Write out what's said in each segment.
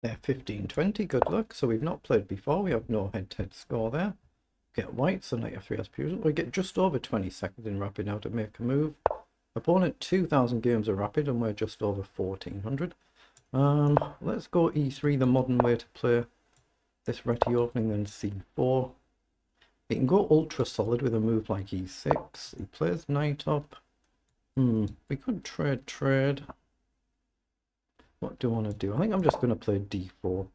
There, 15-20, good luck. So we've not played before, we have no head-to-head score there. Get white, so knight f3 has refusal. We get just over 20 seconds in rapid now to make a move. Opponent 2,000 games of rapid and we're just over 1,400. Let's go e3, the modern way to play this reti opening, then c4. He can go ultra solid with a move like e6. He plays knight up. We could trade. What do I want to do? I think I'm just going to play d4.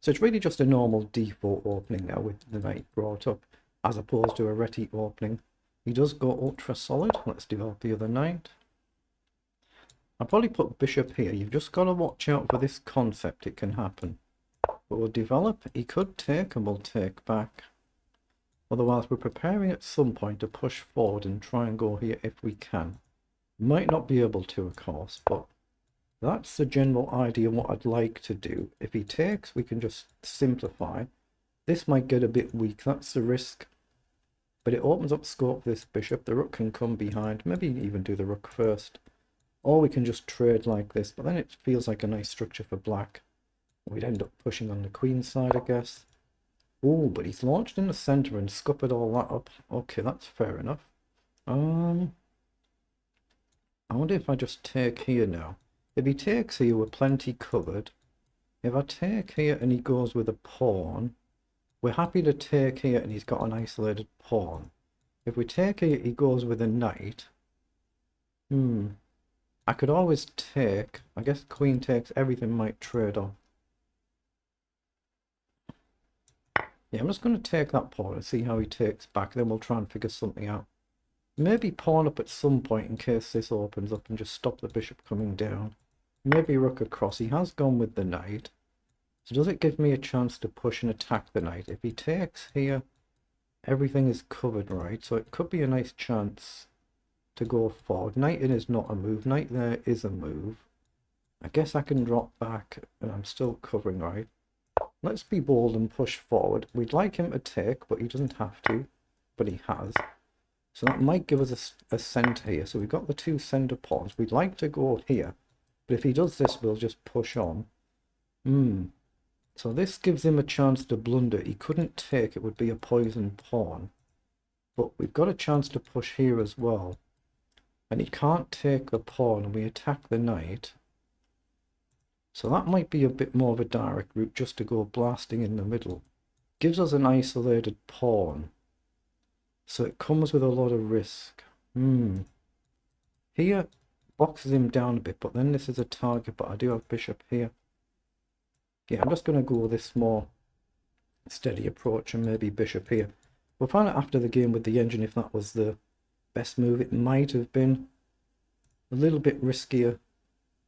So it's really just a normal d4 opening now with the knight brought up, as opposed to a reti opening. He does go ultra solid. Let's develop the other knight. I'll probably put bishop here. You've just got to watch out for this concept. It can happen. But we'll develop. He could take and we'll take back. Otherwise, we're preparing at some point to push forward and try and go here if we can. Might not be able to, of course, but that's the general idea of what I'd like to do. If he takes, we can just simplify. This might get a bit weak. That's the risk. But it opens up scope for this bishop. The rook can come behind. Maybe even do the rook first. Or we can just trade like this. But then it feels like a nice structure for black. We'd end up pushing on the queen side, I guess. Oh, but he's launched in the center and scuppered all that up. Okay, that's fair enough. I wonder if I just take here now. If he takes here, we're plenty covered. If I take here and he goes with a pawn, we're happy to take here and he's got an isolated pawn. If we take here, he goes with a knight. I could always take. I guess queen takes, everything might trade off. Yeah, I'm just going to take that pawn and see how he takes back. Then we'll try and figure something out. Maybe pawn up at some point in case this opens up and just stop the bishop coming down. Maybe rook across. He has gone with the knight. So does it give me a chance to push and attack the knight? If he takes here, everything is covered, right? So it could be a nice chance to go forward. Knight in is not a move. Knight there is a move. I guess I can drop back and I'm still covering, right? Let's be bold and push forward. We'd like him to take, but he doesn't have to. But he has. So that might give us a centre here. So we've got the two centre pawns. We'd like to go here. But if he does this, we'll just push on. So this gives him a chance to blunder. He couldn't take. It would be a poison pawn. But we've got a chance to push here as well. And he can't take the pawn. And we attack the knight. So that might be a bit more of a direct route, just to go blasting in the middle. Gives us an isolated pawn. So it comes with a lot of risk. Here boxes him down a bit, but then this is a target, but I do have bishop here. Yeah, I'm just going to go this more steady approach and maybe bishop here. We'll find out after the game with the engine if that was the best move. It might have been a little bit riskier.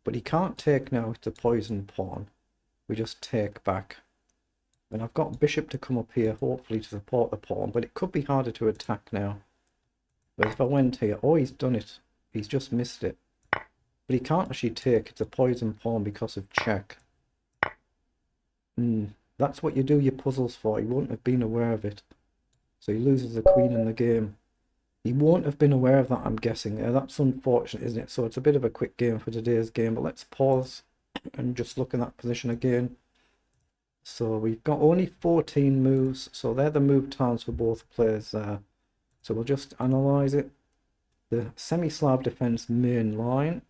But he can't take now, it's a poison pawn. We just take back. And I've got bishop to come up here, hopefully to support the pawn. But it could be harder to attack now. But if I went here, oh, he's done it. He's just missed it. But he can't actually take, it's a poison pawn because of check. That's what you do your puzzles for. He wouldn't have been aware of it. So he loses the queen in the game. He won't have been aware of that, I'm guessing. That's unfortunate, isn't it? So it's a bit of a quick game for today's game. But let's pause and just look in that position again. So we've got only 14 moves. So they're the move times for both players there. So we'll just analyse it. The semi-Slav defence main line.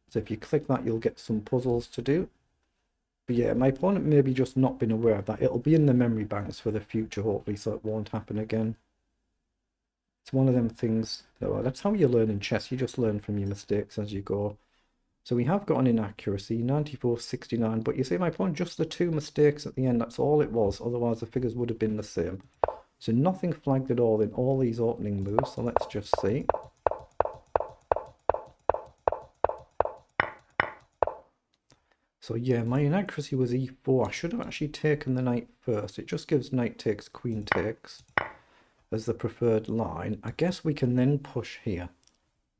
So if you click that, you'll get some puzzles to do. But yeah, my opponent may be just not been aware of that. It'll be in the memory banks for the future, hopefully, so it won't happen again. It's one of them things, though. That's how you learn in chess. You just learn from your mistakes as you go. So we have got an inaccuracy, 94-69. But you see my point, just the two mistakes at the end. That's all it was. Otherwise, the figures would have been the same. So nothing flagged at all in all these opening moves. So let's just see. So yeah, my inaccuracy was e4. I should have actually taken the knight first. It just gives knight takes, queen takes as the preferred line. I guess we can then push here.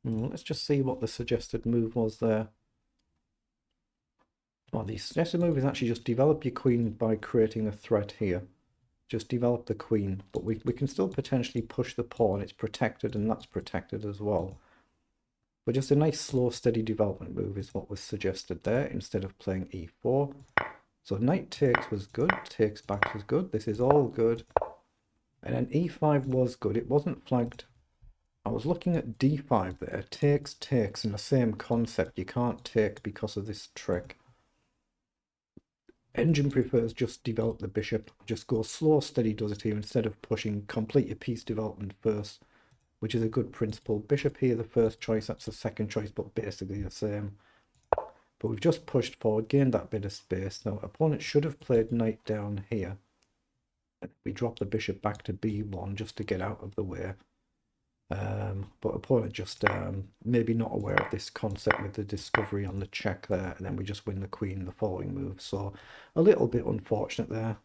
Let's just see what the suggested move was there. Well, the suggested move is actually just develop your queen by creating a threat here. Just develop the queen, but we can still potentially push the pawn. It's protected and that's protected as well. But just a nice slow steady development move is what was suggested there instead of playing e4. So knight takes was good, takes back was good, this is all good. And then e5 was good, it wasn't flagged. I was looking at d5 there, takes in the same concept, you can't take because of this trick. Engine prefers just develop the bishop, just go slow, steady does it here instead of pushing complete your piece development first, which is a good principle. Bishop here, the first choice, that's the second choice, but basically the same. But we've just pushed forward, gained that bit of space. Now, opponent should have played knight down here. We drop the bishop back to b1 just to get out of the way. But opponent just maybe not aware of this concept with the discovery on the check there, and then we just win the queen the following move. So a little bit unfortunate there.